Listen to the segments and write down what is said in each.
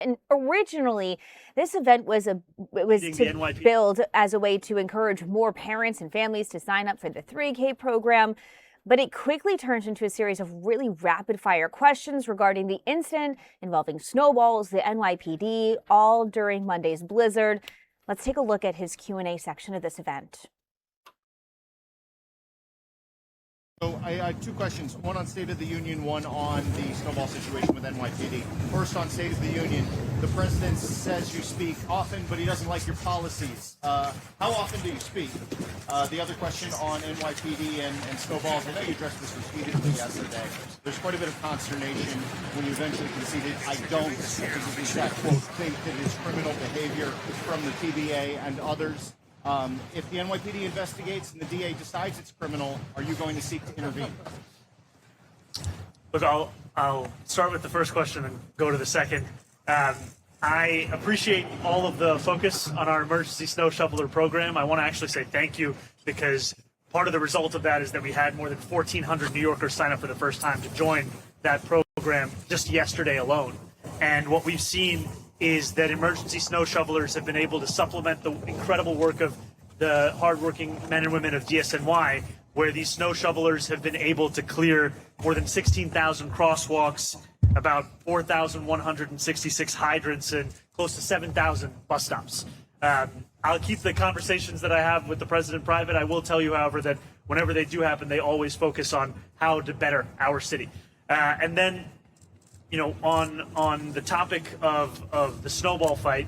And originally, this event was to build as a way to encourage more parents and families to sign up for the 3K program. But it quickly turned into a series of really rapid-fire questions regarding the incident involving Snowballs, the NYPD, all during Monday's blizzard. Let's take a look at his Q&A section of this event. So I have two questions, one on State of the Union, one on the Snowball situation with NYPD. First, on State of the Union, the president says you speak often, but he doesn't like your policies. How often do you speak? The other question on NYPD and Snowballs, I know you addressed this repeatedly yesterday. There's quite a bit of consternation when you eventually conceded, I don't, I think is the exact quote, think that it is criminal behavior from the TBA and others. If the NYPD investigates and the DA decides it's criminal, are you going to seek to intervene? Look, I'll start with the first question and go to the second. I appreciate all of the focus on our emergency snow shoveler program. I want to actually say thank you, because part of the result of that is that we had more than 1,400 New Yorkers sign up for the first time to join that program just yesterday alone. And what we've seen is that emergency snow shovelers have been able to supplement the incredible work of the hardworking men and women of DSNY, where these snow shovelers have been able to clear more than 16,000 crosswalks, about 4,166 hydrants, and close to 7,000 bus stops. I'll keep the conversations that I have with the president private. I will tell you, however, that whenever they do happen, they always focus on how to better our city. And then, you know, on the topic of the Snowball fight,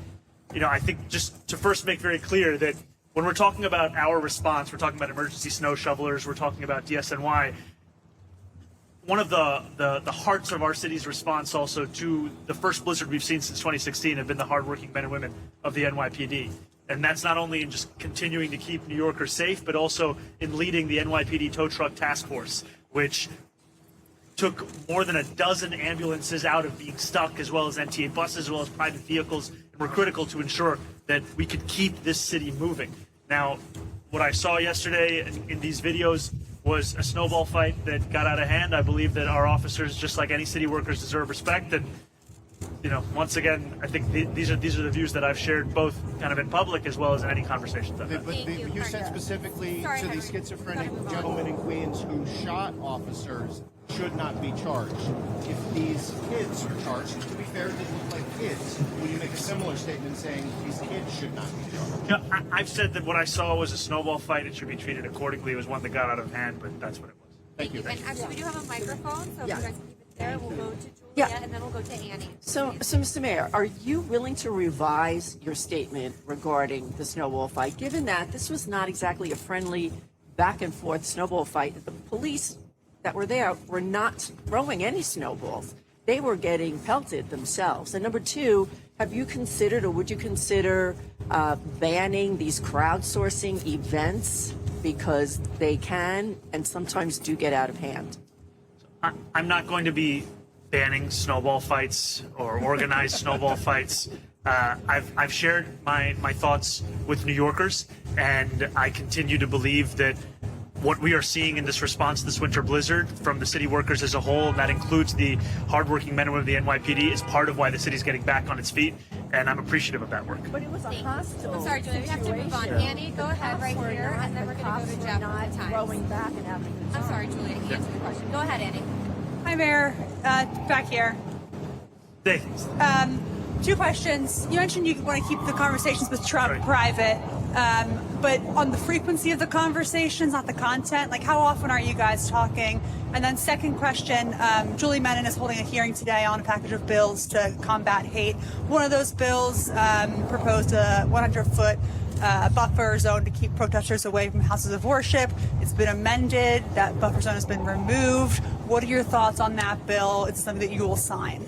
you know, I think just to first make very clear that when we're talking about our response, we're talking about emergency snow shovelers, we're talking about DSNY. One of the hearts of our city's response also to the first blizzard we've seen since 2016 have been the hardworking men and women of the NYPD. And that's not only in just continuing to keep New Yorkers safe, but also in leading the NYPD tow truck task force, which took more than a dozen ambulances out of being stuck, as well as NTA buses, as well as private vehicles, and were critical to ensure that we could keep this city moving. Now, what I saw yesterday in these videos was a snowball fight that got out of hand. I believe that our officers, just like any city workers, deserve respect. And, you know, once again, I think these are the views that I've shared both kind of in public as well as in any conversations I've had. But you said specifically to the schizophrenic gentleman in Queens who shot officers should not be charged. If these kids are charged, to be fair, they look like kids. Would you make a similar statement saying these kids should not be charged? Yeah, I've said that what I saw was a snowball fight. It should be treated accordingly. It was one that got out of hand, but that's what it was. Thank you. And actually, we do have a microphone, so if you guys can keep it there, we'll go to Julia, and then we'll go to Annie. So, Mr. Mayor, are you willing to revise your statement regarding the snowball fight, given that this was not exactly a friendly back-and-forth snowball fight? The police that were there were not throwing any snowballs. They were getting pelted themselves. And number two, have you considered, or would you consider banning these crowdsourcing events, because they can and sometimes do get out of hand? I'm not going to be banning snowball fights or organized snowball fights. I've shared my thoughts with New Yorkers, and I continue to believe that what we are seeing in this response to this winter blizzard from the city workers as a whole, and that includes the hardworking men and women of the NYPD, is part of why the city's getting back on its feet, and I'm appreciative of that work. But it was a hostile I'm sorry, Julia, we have to move on. Annie, go ahead right here, and then we're going to go to Jeff at the time. Throwing back and having a good I'm time. sorry, Julia, answer the question. Go ahead, Annie. Hi, Mayor. Back here. Thanks. Two questions. You mentioned you want to keep the conversations with Trump private, but on the frequency of the conversations, not the content, like how often are you guys talking? And then second question, Julie Menon is holding a hearing today on a package of bills to combat hate. One of those bills proposed a 100-foot buffer zone to keep protesters away from houses of worship. It's been amended. That buffer zone has been removed. What are your thoughts on that bill? It's something that you will sign.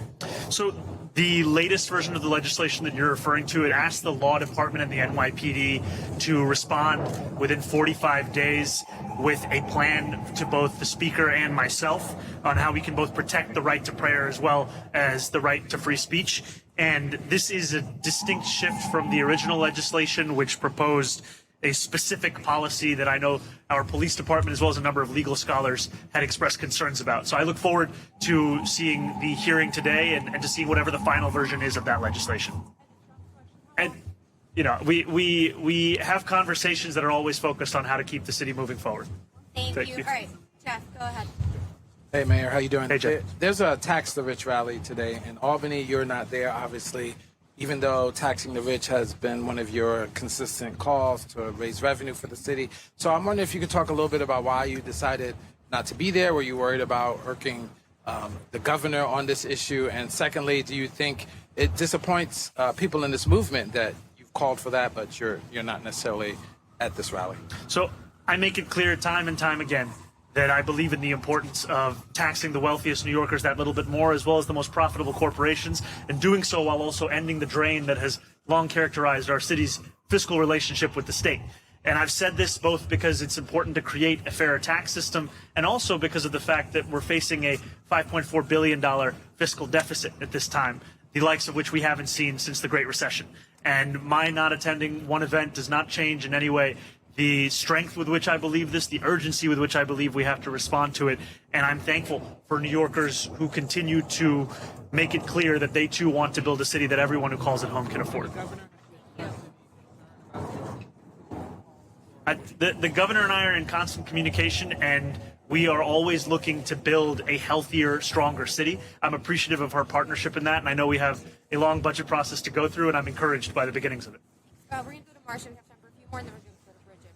So the latest version of the legislation that you're referring to, it asked the law department and the NYPD to respond within 45 days with a plan to both the speaker and myself on how we can both protect the right to prayer as well as the right to free speech. And this is a distinct shift from the original legislation, which proposed a specific policy that I know our police department, as well as a number of legal scholars, had expressed concerns about. So I look forward to seeing the hearing today and to see whatever the final version is of that legislation. And, you know, we have conversations that are always focused on how to keep the city moving forward. Thank you. All right, Jeff, go ahead. Hey, Mayor, how you doing? Hey, Jeff. There's a Tax the Rich rally today in Albany. You're not there, obviously, even though taxing the rich has been one of your consistent calls to raise revenue for the city. So I'm wondering if you could talk a little bit about why you decided not to be there. Were you worried about irking the governor on this issue? And secondly, do you think it disappoints people in this movement that you've called for that, but you're not necessarily at this rally? So I make it clear time and time again that I believe in the importance of taxing the wealthiest New Yorkers that little bit more, as well as the most profitable corporations, and doing so while also ending the drain that has long characterized our city's fiscal relationship with the state. And I've said this both because it's important to create a fairer tax system, and also because of the fact that we're facing a $5.4 billion fiscal deficit at this time, the likes of which we haven't seen since the Great Recession. And my not attending one event does not change in any way the strength with which I believe this, the urgency with which I believe we have to respond to it. And I'm thankful for New Yorkers who continue to make it clear that they too want to build a city that everyone who calls it home can afford. The governor and I are in constant communication, and we are always looking to build a healthier, stronger city. I'm appreciative of our partnership in that, and I know we have a long budget process to go through, and I'm encouraged by the beginnings of it. We're going to go to Marcia. We have time for a few more, and then we're going to go to Bridget.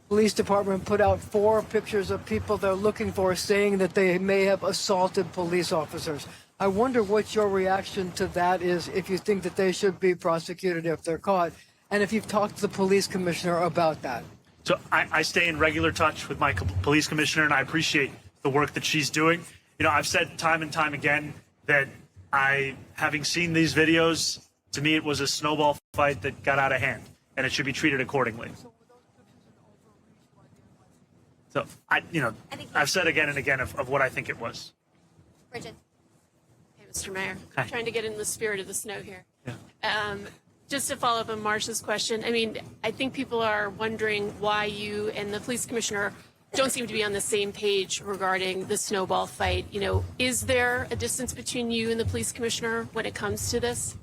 Police department put out 4 pictures of people they're looking for, saying that they may have assaulted police officers. I wonder what your reaction to that is, if you think that they should be prosecuted if they're caught, and if you've talked to the police commissioner about that. So I stay in regular touch with my police commissioner, and I appreciate the work that she's doing. You know, I've said time and time again that having seen these videos, to me it was a snowball fight that got out of hand, and it should be treated accordingly. So I've said again and again of what I think it was. Bridget. Hey, Mr. Mayor. Hi. I'm trying to get in the spirit of the snow here. Yeah. Just to follow up on Marcia's question, I mean, I think people are wondering why you and the police commissioner don't seem to be on the same page regarding the Snowball fight. You know, is there a distance between you and the police commissioner when it comes to this?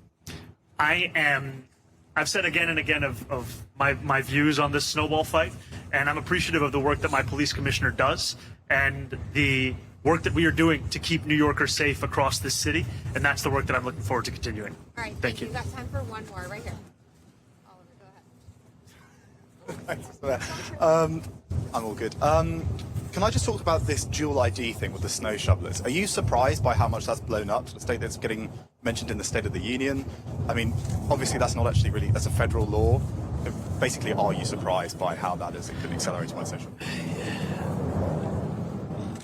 I've said again and again of my views on this Snowball fight, and I'm appreciative of the work that my police commissioner does and the work that we are doing to keep New Yorkers safe across this city, and that's the work that I'm looking forward to continuing. All right, Thank you. We've got time for one more right here. Oliver, go ahead. I'm all good. Can I just talk about this dual ID thing with the snow shovelers? Are you surprised by how much that's blown up to the state that's getting mentioned in the State of the Union? I mean, obviously that's not actually really, that's a federal law. Basically, are you surprised by how that is an accelerated legislation?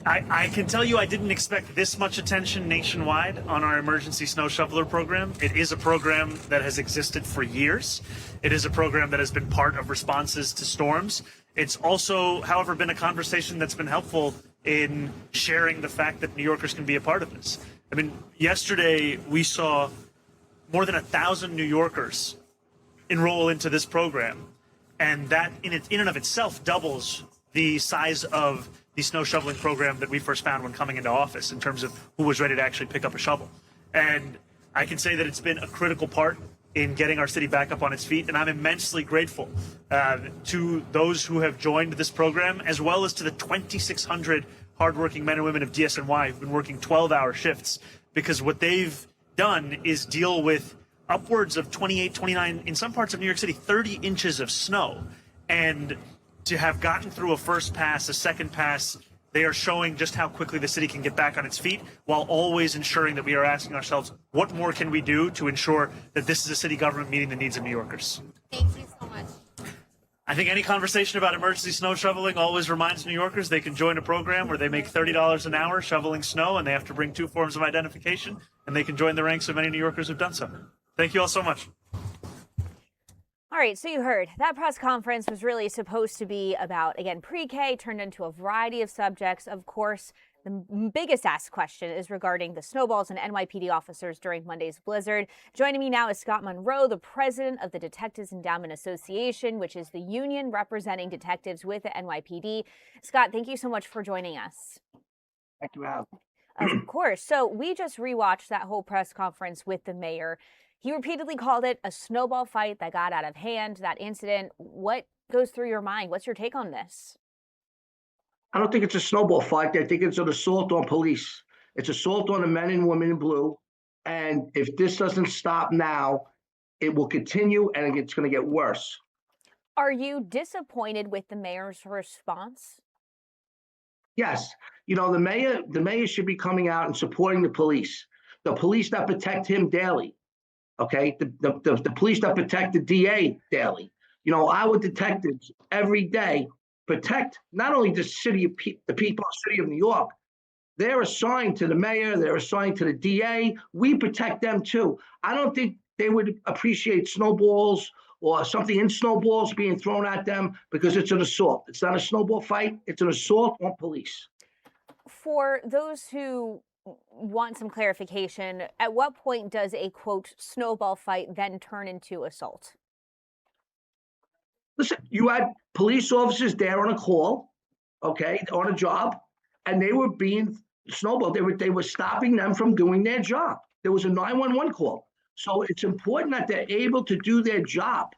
I can tell you I didn't expect this much attention nationwide on our emergency snow shoveler program. It is a program that has existed for years. It is a program that has been part of responses to storms. It's also, however, been a conversation that's been helpful in sharing the fact that New Yorkers can be a part of this. I mean, yesterday we saw more than 1,000 New Yorkers enroll into this program, and that in and of itself doubles the size of the snow shoveling program that we first found when coming into office in terms of who was ready to actually pick up a shovel. And I can say that it's been a critical part in getting our city back up on its feet, and I'm immensely grateful to those who have joined this program, as well as to the 2,600 hardworking men and women of DSNY who've been working 12-hour shifts, because what they've done is deal with upwards of 28, 29, in some parts of New York City, 30 inches of snow. And to have gotten through a first pass, a second pass, they are showing just how quickly the city can get back on its feet, while always ensuring that we are asking ourselves, what more can we do to ensure that this is a city government meeting the needs of New Yorkers? Thank you so much. I think any conversation about emergency snow shoveling always reminds New Yorkers they can join a program where they make $30 an hour shoveling snow, and they have to bring 2 forms of identification, and they can join the ranks of many New Yorkers who've done so. Thank you all so much. All right, so you heard that press conference was really supposed to be about, again, pre-K, turned into a variety of subjects. Of course, The biggest asked question is regarding the snowballs and NYPD officers during Monday's blizzard. Joining me now is Scott Munro, the president of the Detectives Endowment Association, which is the union representing detectives with the NYPD. Scott, thank you so much for joining us. Thank you, Al. Of course. So we just rewatched that whole press conference with the mayor. He repeatedly called it a snowball fight that got out of hand, that incident. What goes through your mind? What's your take on this? I don't think it's a snowball fight. I think it's an assault on police. It's assault on the men and women in blue. And if this doesn't stop now, it will continue and it's going to get worse. Are you disappointed with the mayor's response? Yes. You know, the mayor should be coming out and supporting the police that protect him daily. Okay. The police that protect the DA daily. You know, our detectives every day protect not only the people of the city of New York, they're assigned to the mayor, they're assigned to the DA. We protect them too. I don't think they would appreciate snowballs or something in snowballs being thrown at them because it's an assault. It's not a snowball fight, it's an assault on police. For those who want some clarification, at what point does a quote snowball fight then turn into assault? Listen, you had police officers there on a call, okay, on a job, and they were being snowballed. They were stopping them from doing their job. There was a 911 call. So it's important that they're able to do their job.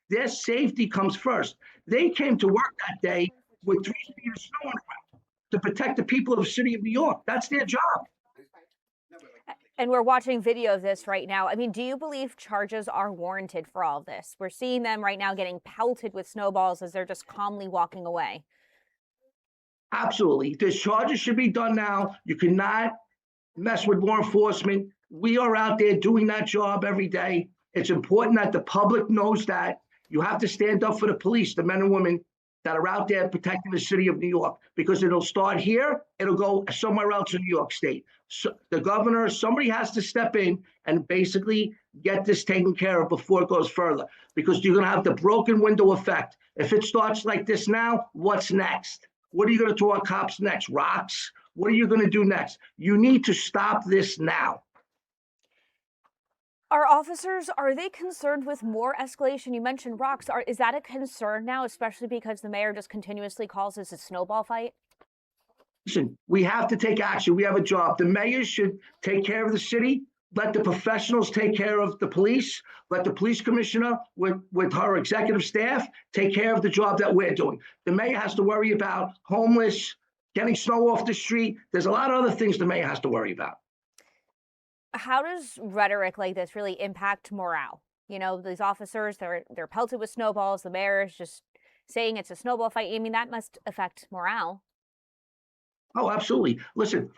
Their safety comes first. They came to work that day with 3 feet of snow on the ground to protect the people of the city of New York. That's their job. And we're watching video of this right now. I mean, do you believe charges are warranted for all of this? We're seeing them right now getting pelted with snowballs as they're just calmly walking away. Absolutely. The charges should be done now. You cannot mess with law enforcement. We are out there doing that job every day. It's important that the public knows that. You have to stand up for the police, the men and women that are out there protecting the city of New York, because it'll start here, it'll go somewhere else in New York State. So the governor, somebody has to step in and basically get this taken care of before it goes further, because you're going to have the broken window effect. If it starts like this now, what's next? What are you going to throw at cops next? Rocks? What are you going to do next? You need to stop this now. Are officers, are they concerned with more escalation? You mentioned rocks. Is that a concern now, especially because the mayor just continuously calls this a snowball fight? Listen, we have to take action. We have a job. The mayor should take care of the city. Let the professionals take care of the police. Let the police commissioner with her executive staff take care of the job that we're doing. The mayor has to worry about homeless, getting snow off the street. There's a lot of other things the mayor has to worry about. How does rhetoric like this really impact morale? You know, these officers, they're pelted with snowballs. The mayor is just saying it's a snowball fight. I mean, that must affect morale. Oh, absolutely. Listen,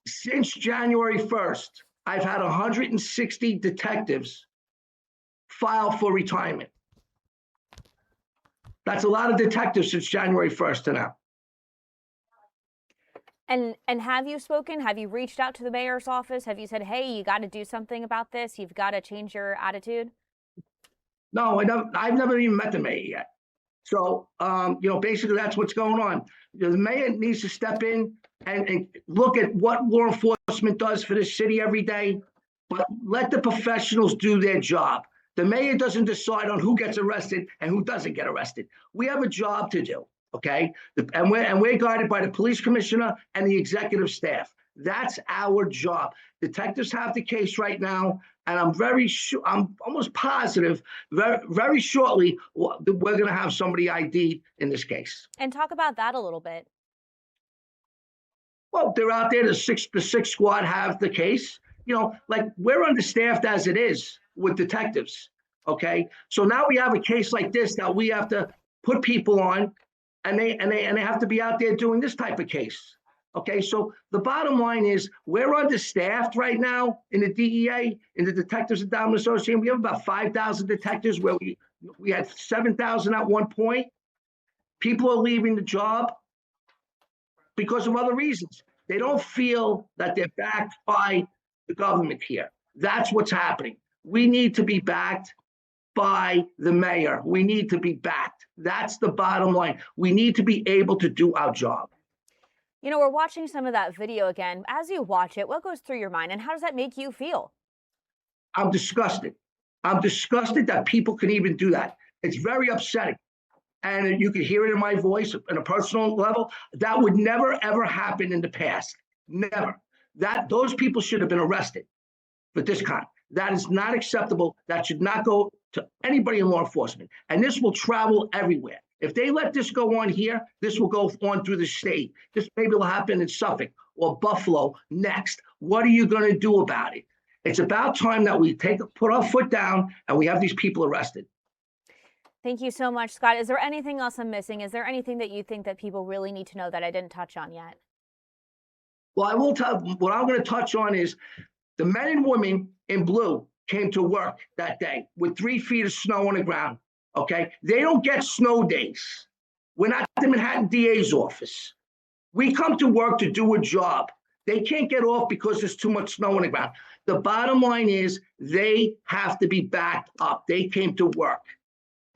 since January 1st, I've had 160 detectives file for retirement. That's a lot of detectives since January 1st to now. And have you spoken? Have you reached out to the mayor's office? Have you said, hey, you got to do something about this? You've got to change your attitude? No, I've never even met the mayor yet. So, you know, basically that's what's going on. The mayor needs to step in and look at what law enforcement does for this city every day, but let the professionals do their job. The mayor doesn't decide on who gets arrested and who doesn't get arrested. We have a job to do. Okay, and we're guided by the police commissioner and the executive staff. That's our job. Detectives have the case right now, and I'm almost positive very shortly we're going to have somebody ID'd in this case. And talk about that a little bit. Well, they're out there. The six squad have the case. You know, like we're understaffed as it is with detectives. Okay, so now we have a case like this that we have to put people on. And they have to be out there doing this type of case. Okay, so the bottom line is we're understaffed right now in the DEA, in the Detectives Endowment Association. We have about 5,000 detectives where we had 7,000 at one point. People are leaving the job because of other reasons. They don't feel that they're backed by the government here. That's what's happening. We need to be backed by the mayor. We need to be backed. That's the bottom line. We need to be able to do our job. You know, we're watching some of that video again. As you watch it, what goes through your mind and how does that make you feel? I'm disgusted. I'm disgusted that people can even do that. It's very upsetting. And you can hear it in my voice on a personal level. That would never, ever happen in the past. Never. Those people should have been arrested for this kind. That is not acceptable. That should not go to anybody in law enforcement. And this will travel everywhere. If they let this go on here, this will go on through the state. This maybe will happen in Suffolk or Buffalo next. What are you going to do about it? It's about time that we put our foot down and we have these people arrested. Thank you so much, Scott. Is there anything else I'm missing? Is there anything that you think that people really need to know that I didn't touch on yet? Well, I will tell. What I'm going to touch on is the men and women in blue came to work that day with 3 feet of snow on the ground. Okay, they don't get snow days. We're not the Manhattan DA's office. We come to work to do a job. They can't get off because there's too much snow on the ground. The bottom line is they have to be backed up. They came to work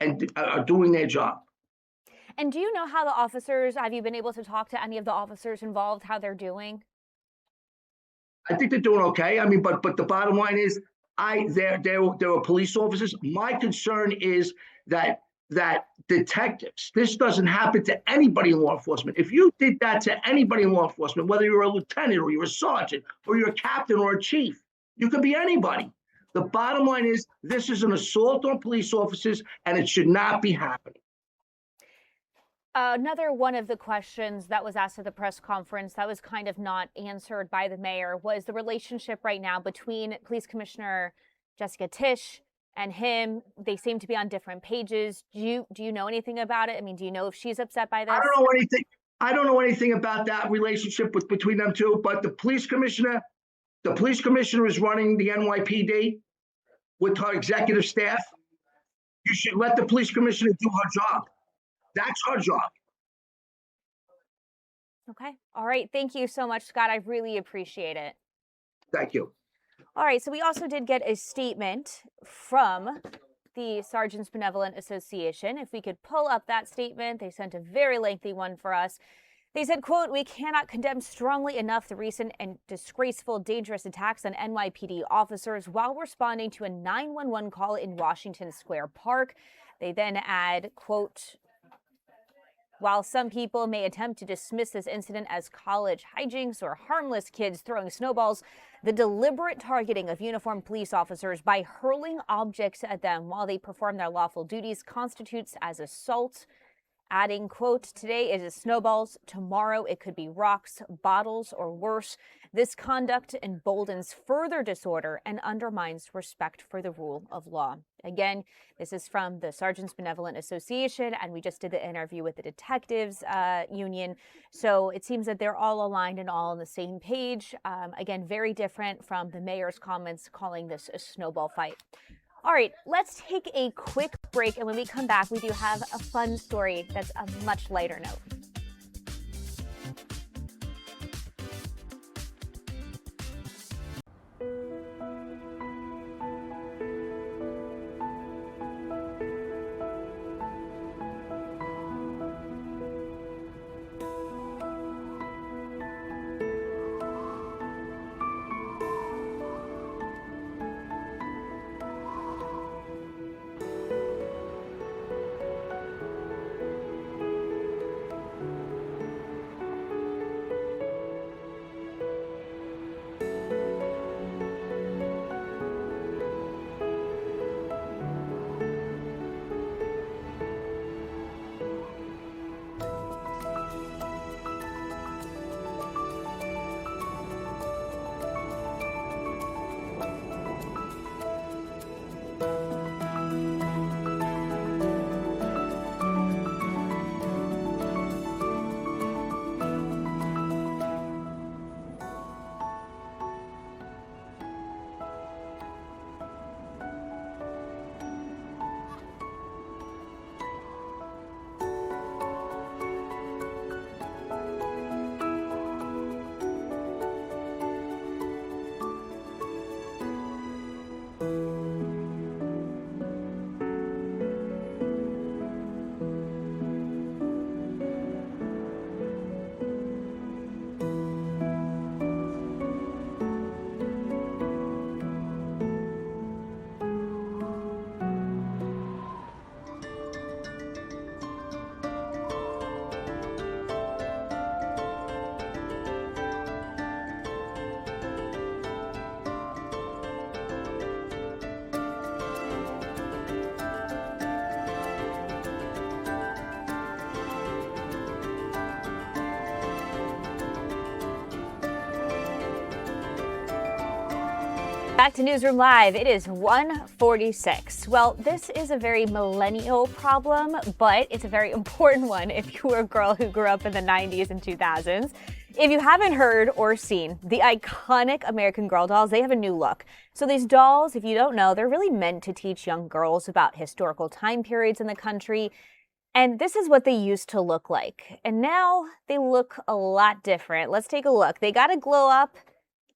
and are doing their job. And do you know how the officers, have you been able to talk to any of the officers involved, how they're doing? I think they're doing okay. I mean, but the bottom line is, there were police officers. My concern is that detectives, this doesn't happen to anybody in law enforcement. If you did that to anybody in law enforcement, whether you're a lieutenant or you're a sergeant or you're a captain or a chief, you could be anybody. The bottom line is this is an assault on police officers and it should not be happening. Another one of the questions that was asked at the press conference that was kind of not answered by the mayor was the relationship right now between Police Commissioner Jessica Tisch and him. They seem to be on different pages. Do you know anything about it? I mean, do you know if she's upset by this? I don't know anything. I don't know anything about that relationship between them two, but the police commissioner is running the NYPD with her executive staff. You should let the police commissioner do her job. That's her job. Okay. All right. Thank you so much, Scott. I really appreciate it. Thank you. All right. So we also did get a statement from the Sergeants Benevolent Association. If we could pull up that statement, they sent a very lengthy one for us. They said, quote, "We cannot condemn strongly enough the recent and disgraceful, dangerous attacks on NYPD officers while responding to a 911 call in Washington Square Park." They then add, quote, "While some people may attempt to dismiss this incident as college hijinks or harmless kids throwing snowballs, the deliberate targeting of uniformed police officers by hurling objects at them while they perform their lawful duties constitutes as assault." Adding, quote, "Today it is snowballs, tomorrow it could be rocks, bottles, or worse. This conduct emboldens further disorder and undermines respect for the rule of law." Again, this is from the Sergeants Benevolent Association, and we just did the interview with the detectives union. So it seems that they're all aligned and all on the same page. Again, very different from the mayor's comments calling this a snowball fight. All right, let's take a quick break, and when we come back, we do have a fun story that's a much lighter note. Back to Newsroom Live. It is 1:46. Well, this is a very millennial problem, but it's a very important one if you were a girl who grew up in the 90s and 2000s. If you haven't heard or seen the iconic American Girl dolls, they have a new look. So these dolls, if you don't know, they're really meant to teach young girls about historical time periods in the country. And this is what they used to look like. And now they look a lot different. Let's take a look. They got a glow up.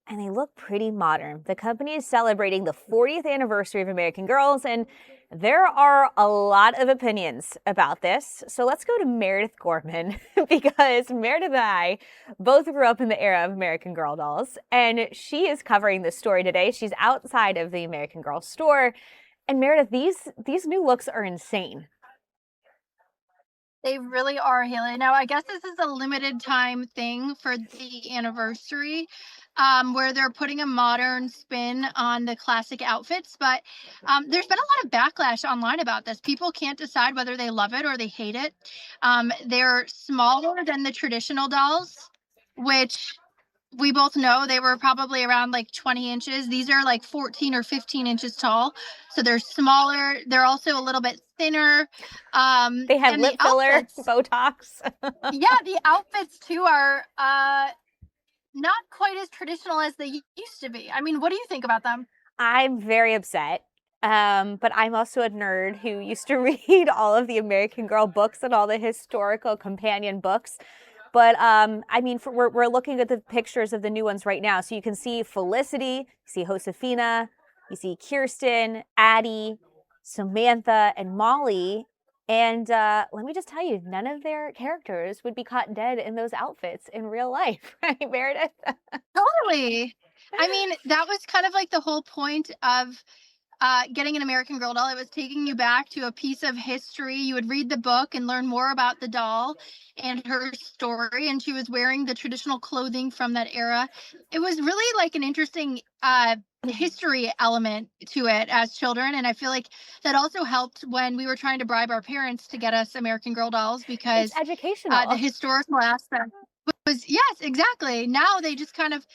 And they look pretty modern. The company is celebrating the 40th anniversary of American Girls, and there are a lot of opinions about this. So let's go to Meredith Gorman, because Meredith and I both grew up in the era of American Girl dolls, and she is covering this story today. She's outside of the American Girl store. And Meredith, these new looks are insane. They really are, Hayley. Now, I guess this is a limited time thing for the anniversary, where they're putting a modern spin on the classic outfits. But there's been a lot of backlash online about this. People can't decide whether they love it or they hate it. They're smaller than the traditional dolls, which we both know they were probably around like 20 inches. These are like 14 or 15 inches tall. So they're smaller. They're also a little bit thinner. They have lip filler, Botox. Yeah, the outfits too are not quite as traditional as they used to be. I mean, what do you think about them? I'm very upset. But I'm also a nerd who used to read all of the American Girl books and all the historical companion books. But I mean, we're looking at the pictures of the new ones right now. So you can see Felicity, you see Josefina, you see Kirsten, Addie, Samantha, and Molly. And let me just tell you, none of their characters would be caught dead in those outfits in real life, right, Meredith? Totally. I mean, that was kind of like the whole point of getting an American Girl doll. It was taking you back to a piece of history. You would read the book and learn more about the doll and her story. And she was wearing the traditional clothing from that era. It was really like an interesting history element to it as children. And I feel like that also helped when we were trying to bribe our parents to get us American Girl dolls, because it's educational. The historical aspect was, yes, exactly. Now they just kind of,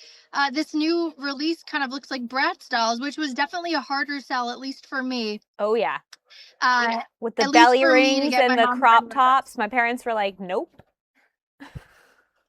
this new release kind of looks like Bratz dolls, which was definitely a harder sell, at least for me. Oh, yeah. With the at belly least for me, to rings get and my the mom crop pregnant. tops. My parents were like, nope.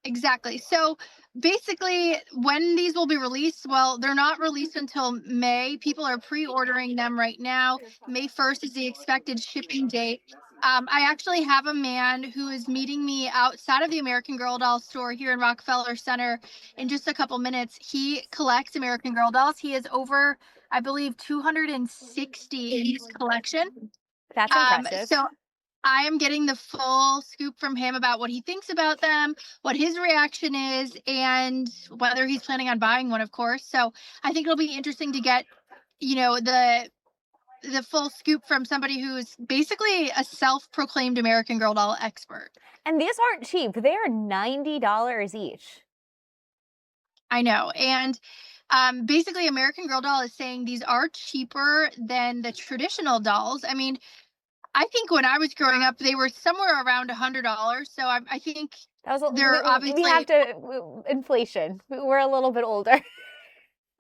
Exactly. So basically, when these will be released, well, they're not released until May. People are pre-ordering them right now. May 1st is the expected shipping date. I actually have a man who is meeting me outside of the American Girl doll store here in Rockefeller Center in just a couple minutes. He collects American Girl dolls. He has over, I believe, 260 in his collection. That's impressive. So I am getting the full scoop from him about what he thinks about them, what his reaction is, and whether he's planning on buying one, of course. So I think it'll be interesting to get, the full scoop from somebody who's basically a self-proclaimed American Girl doll expert. And these aren't cheap. They are $90 each. I know. And basically, American Girl doll is saying these are cheaper than the traditional dolls. I mean, I think when I was growing up, they were somewhere around $100. So I think that was they're obviously, we have to inflation. We're a little bit older.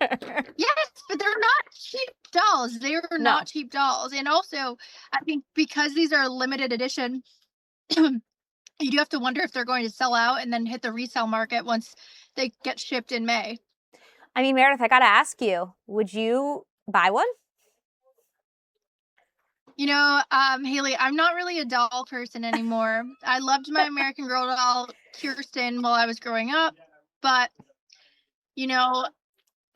Yes, but they're not cheap dolls. They're not cheap dolls. And also, I think because these are limited edition, you do have to wonder if they're going to sell out and then hit the resale market once they get shipped in May. I mean, Meredith, I got to ask you, would you buy one? Hayley, I'm not really a doll person anymore. I loved my American Girl doll, Kirsten, while I was growing up. But,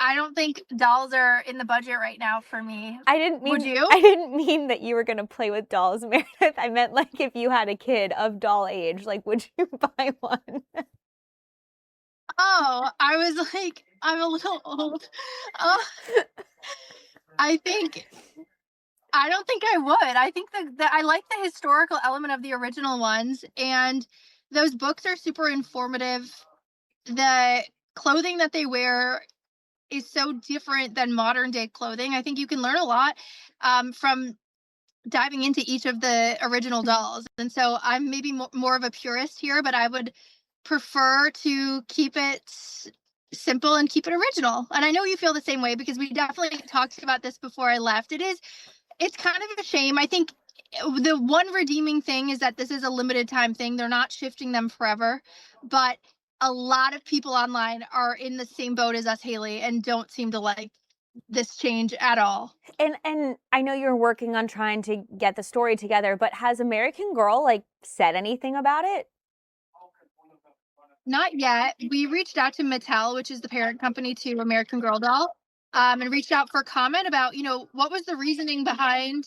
I don't think dolls are in the budget right now for me. Would you? I didn't mean that you were going to play with dolls, Meredith. I meant like if you had a kid of doll age, like would you buy one? Oh, I was like, I'm a little old. I don't think I would. I think that I like the historical element of the original ones, and those books are super informative. The clothing that they wear is so different than modern day clothing. I think you can learn a lot from diving into each of the original dolls. And so I'm maybe more of a purist here, but I would prefer to keep it simple and keep it original. And I know you feel the same way because we definitely talked about this before I left. It's kind of a shame. I think the one redeeming thing is that this is a limited time thing. They're not shifting them forever, but a lot of people online are in the same boat as us, Hayley, and don't seem to like this change at all. And I know you're working on trying to get the story together, but has American Girl like said anything about it? Not yet. We reached out to Mattel, which is the parent company to American Girl doll, and reached out for comment about, what was the reasoning behind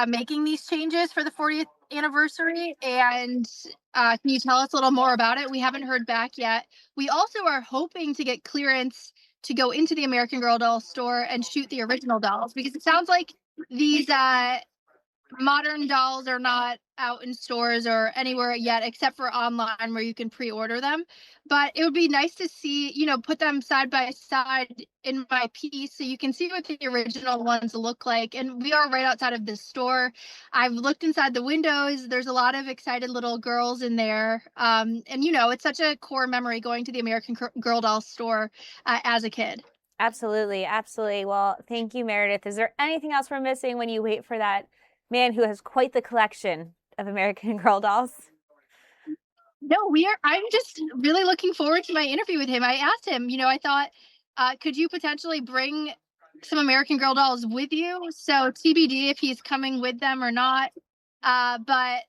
making these changes for the 40th anniversary. And can you tell us a little more about it? We haven't heard back yet. We also are hoping to get clearance to go into the American Girl doll store and shoot the original dolls, because it sounds like these modern dolls are not out in stores or anywhere yet except for online where you can pre-order them. But it would be nice to see, put them side by side in my piece so you can see what the original ones look like. And we are right outside of this store. I've looked inside the windows. There's a lot of excited little girls in there. And it's such a core memory going to the American Girl doll store as a kid. Absolutely, absolutely. Well, thank you, Meredith. Is there anything else we're missing when you wait for that man who has quite the collection of American Girl dolls? No, I'm just really looking forward to my interview with him. I asked him, I thought, could you potentially bring some American Girl dolls with you? So TBD if he's coming with them or not. But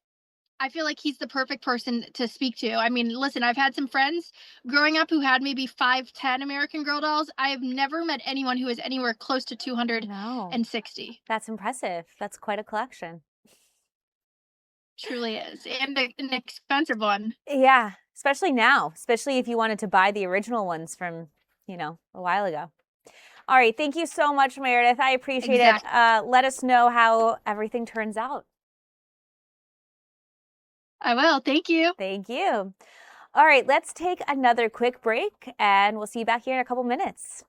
I feel like he's the perfect person to speak to. I mean, listen, I've had some friends growing up who had maybe 5-10 American Girl dolls. I have never met anyone who is anywhere close to 260. That's impressive. That's quite a collection. Truly is. And an expensive one. Yeah, especially now, especially if you wanted to buy the original ones from, a while ago. All right. Thank you so much, Meredith. I appreciate it. Let us know how everything turns out. I will. Thank you. Thank you. All right, let's take another quick break and we'll see you back here in a couple minutes.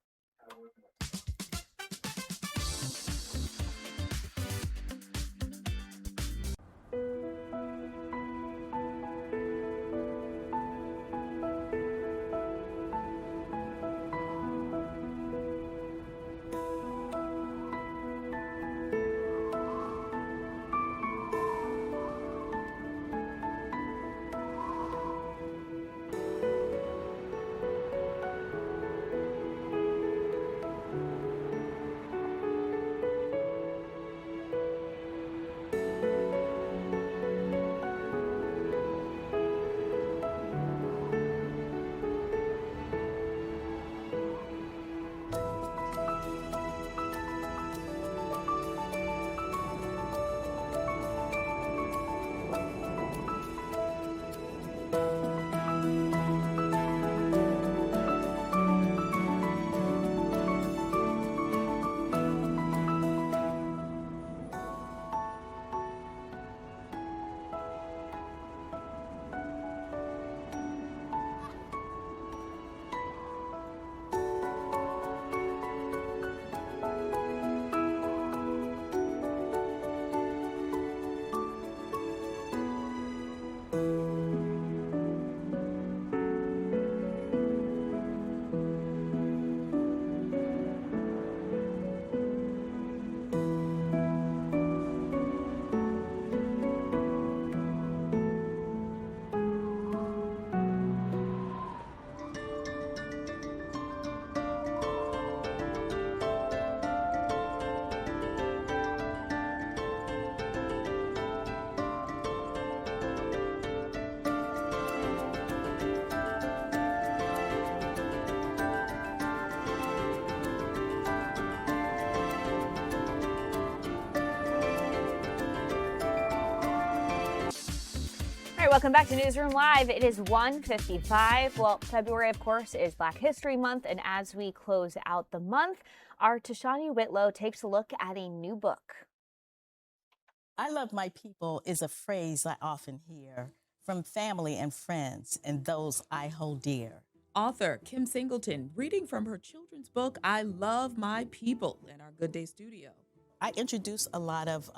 Welcome back to Newsroom Live. It is 1:55. Well, February, of course, is Black History Month, and as we close out the month, our Tashani Whitlow takes a look at a new book. I love my people is a phrase I often hear from family and friends and those I hold dear. Author Kim Singleton reading from her children's book, I Love My People, in our Good Day studio. I introduce a lot of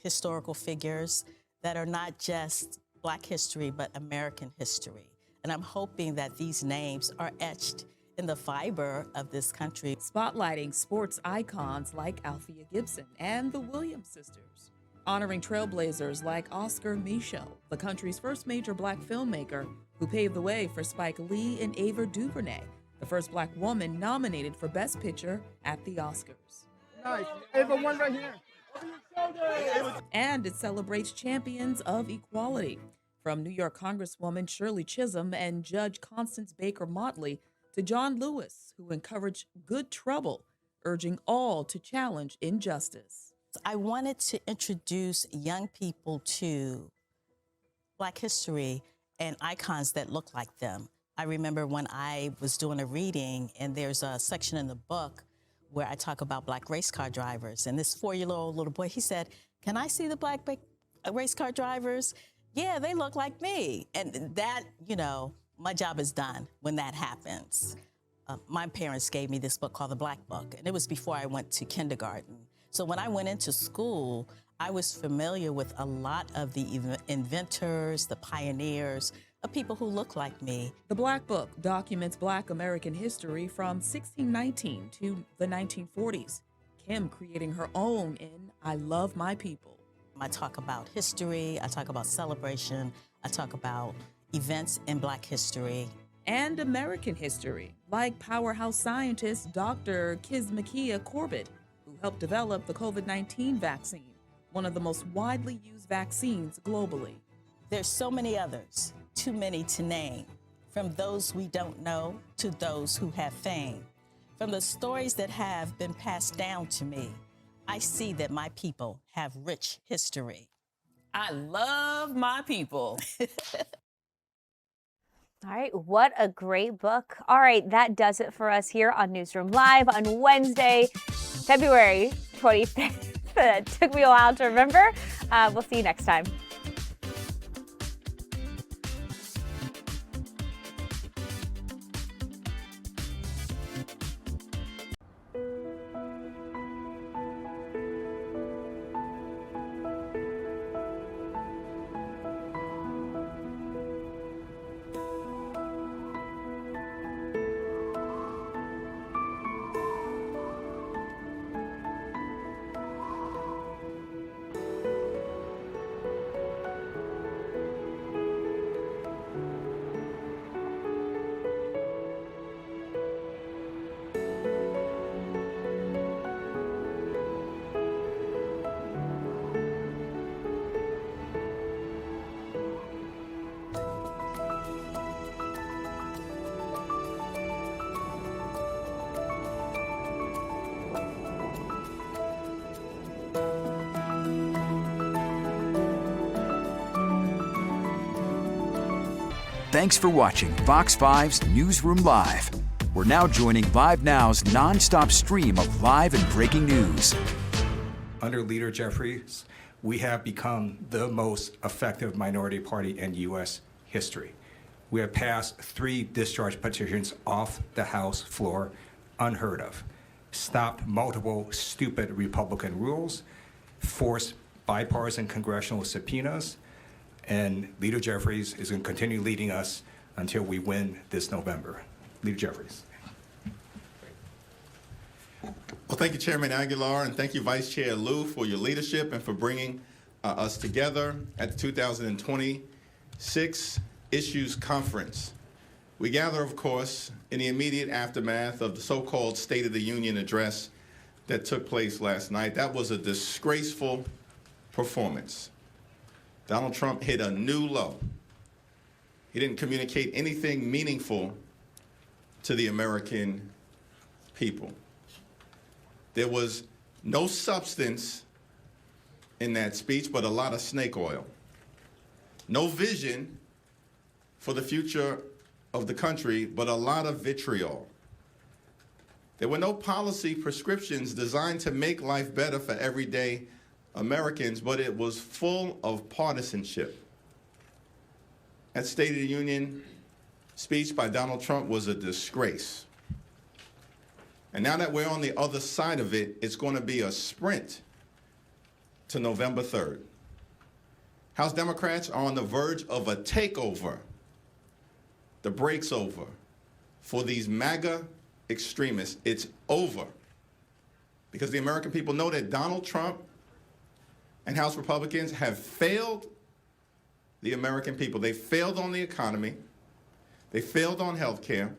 historical figures that are not just Black history, but American history. And I'm hoping that these names are etched in the fiber of this country. Spotlighting sports icons like Althea Gibson and the Williams sisters. Honoring trailblazers like Oscar Micheaux, the country's first major black filmmaker who paved the way for Spike Lee and Ava DuVernay, the first black woman nominated for Best Picture at the Oscars. Nice. Ava, one right here. And it celebrates champions of equality, from New York Congresswoman Shirley Chisholm and Judge Constance Baker Motley to John Lewis, who encouraged good trouble, urging all to challenge injustice. I wanted to introduce young people to Black history and icons that look like them. I remember when I was doing a reading, and there's a section in the book where I talk about black race car drivers. And this 4-year-old little boy, he said, "Can I see the black race car drivers? Yeah, they look like me." And that, you know, my job is done when that happens. My parents gave me this book called The Black Book, and it was before I went to kindergarten. So when I went into school, I was familiar with a lot of the inventors, the pioneers, of people who look like me. The Black Book documents Black American history from 1619 to the 1940s, Kim creating her own in I Love My People. I talk about history, I talk about celebration, I talk about events in Black history. And American history, like powerhouse scientist Dr. Kizzmekia Corbett, who helped develop the COVID-19 vaccine, one of the most widely used vaccines globally. There's so many others, too many to name, from those we don't know to those who have fame. From the stories that have been passed down to me, I see that my people have rich history. I love my people. All right, what a great book. All right, that does it for us here on Newsroom Live on Wednesday, February 25th. It took me a while to remember. We'll see you next time. Thanks for watching Fox 5's Newsroom Live. We're now joining Live Now's non-stop stream of live and breaking news. Under Leader Jeffries, we have become the most effective minority party in U.S. history. We have passed 3 discharge petitions off the House floor, unheard of, stopped multiple stupid Republican rules, forced bipartisan congressional subpoenas, and Leader Jeffries is going to continue leading us until we win this November. Leader Jeffries. Well, thank you, Chairman Aguilar, and thank you, Vice Chair Liu, for your leadership and for bringing us together at the 2026 Issues Conference. We gather, of course, in the immediate aftermath of the so-called State of the Union address that took place last night. That was a disgraceful performance. Donald Trump hit a new low. He didn't communicate anything meaningful to the American people. There was no substance in that speech, but a lot of snake oil. No vision for the future of the country, but a lot of vitriol. There were no policy prescriptions designed to make life better for everyday Americans, but it was full of partisanship. That State of the Union speech by Donald Trump was a disgrace. And now that we're on the other side of it, it's going to be a sprint to November 3rd. House Democrats are on the verge of a takeover the break's over. For these MAGA extremists, it's over. Because the American people know that Donald Trump and House Republicans have failed the American people. They failed on the economy. They failed on health care.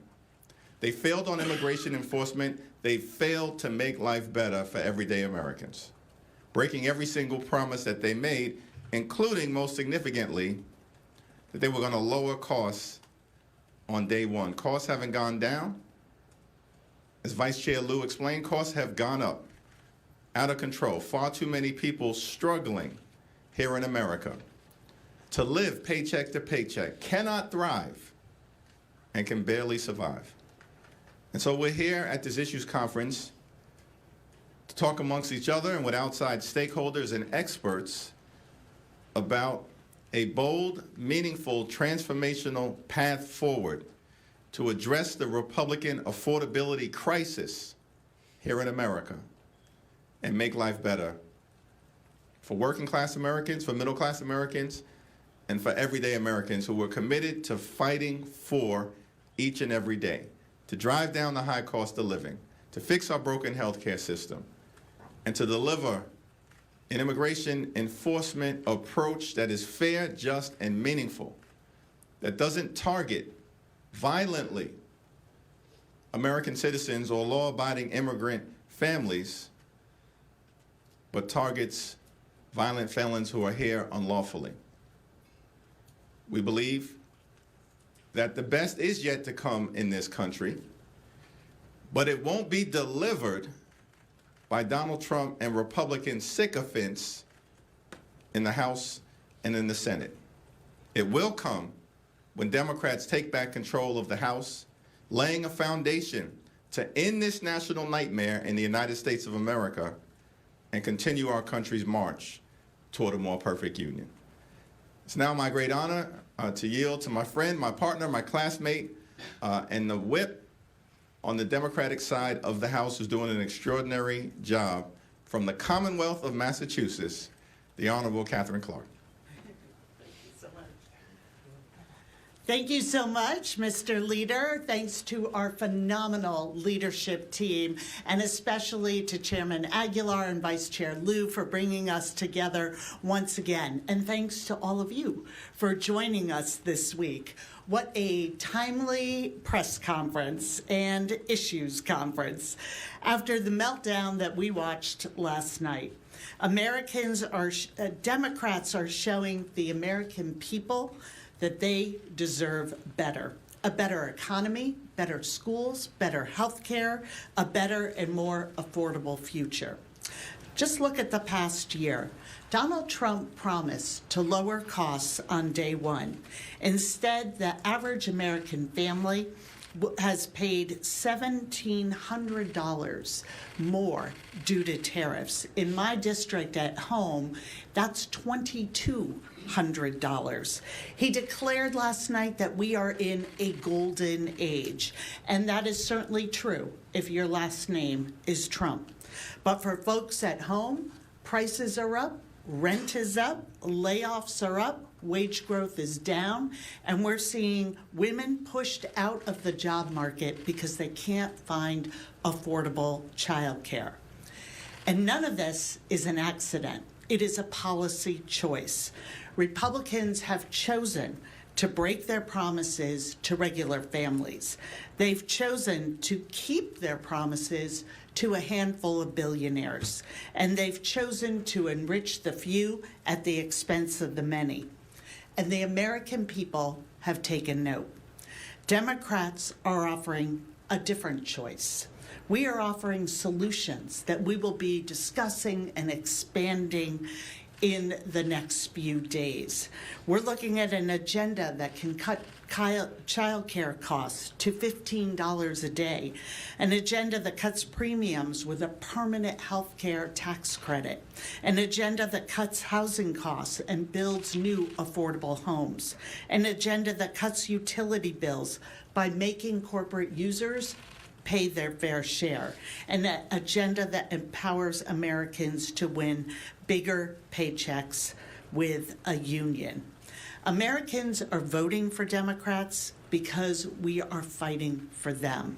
They failed on immigration enforcement. They failed to make life better for everyday Americans, breaking every single promise that they made, including, most significantly, that they were going to lower costs on day one. Costs haven't gone down. As Vice Chair Lieu explained, costs have gone up, out of control. Far too many people struggling here in America to live paycheck to paycheck, cannot thrive, and can barely survive. And so we're here at this issues conference to talk amongst each other and with outside stakeholders and experts about a bold, meaningful, transformational path forward to address the Republican affordability crisis here in America and make life better for working class Americans, for middle class Americans, and for everyday Americans who are committed to fighting for each and every day, to drive down the high cost of living, to fix our broken healthcare system, and to deliver an immigration enforcement approach that is fair, just, and meaningful, that doesn't target violently American citizens or law-abiding immigrant families, but targets violent felons who are here unlawfully. We believe that the best is yet to come in this country, but it won't be delivered by Donald Trump and Republican sycophants in the House and in the Senate. It will come when Democrats take back control of the House, laying a foundation to end this national nightmare in the United States of America and continue our country's march toward a more perfect union. It's now my great honor to yield to my friend, my partner, my classmate, and the whip on the Democratic side of the House who's doing an extraordinary job from the Commonwealth of Massachusetts, the Honorable Catherine Clark. Thank you so much, Mr. Leader. Thanks to our phenomenal leadership team, and especially to Chairman Aguilar and Vice Chair Lieu for bringing us together once again. And thanks to all of you for joining us this week. What a timely press conference and issues conference. After the meltdown that we watched last night, Democrats are showing the American people that they deserve better. A better economy, better schools, better health care, a better and more affordable future. Just look at the past year. Donald Trump promised to lower costs on day one. Instead, the average American family has paid $1,700 more due to tariffs. In my district at home, that's $2,200. He declared last night that we are in a golden age, and that is certainly true if your last name is Trump. But for folks at home, prices are up, rent is up, layoffs are up, wage growth is down, and we're seeing women pushed out of the job market because they can't find affordable childcare. And none of this is an accident. It is a policy choice. Republicans have chosen to break their promises to regular families. They've chosen to keep their promises to a handful of billionaires, and they've chosen to enrich the few at the expense of the many. And the American people have taken note. Democrats are offering a different choice. We are offering solutions that we will be discussing and expanding in the next few days. We're looking at an agenda that can cut child care costs to $15 a day, an agenda that cuts premiums with a permanent health care tax credit, an agenda that cuts housing costs and builds new affordable homes, an agenda that cuts utility bills by making corporate users pay their fair share, and an agenda that empowers Americans to win bigger paychecks with a union. Americans are voting for Democrats because we are fighting for them.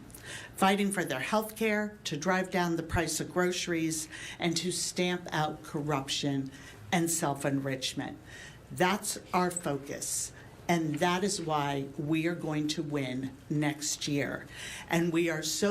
Fighting for their health care, to drive down the price of groceries, and to stamp out corruption and self-enrichment. That's our focus. And that is why we are going to win next year. And we are so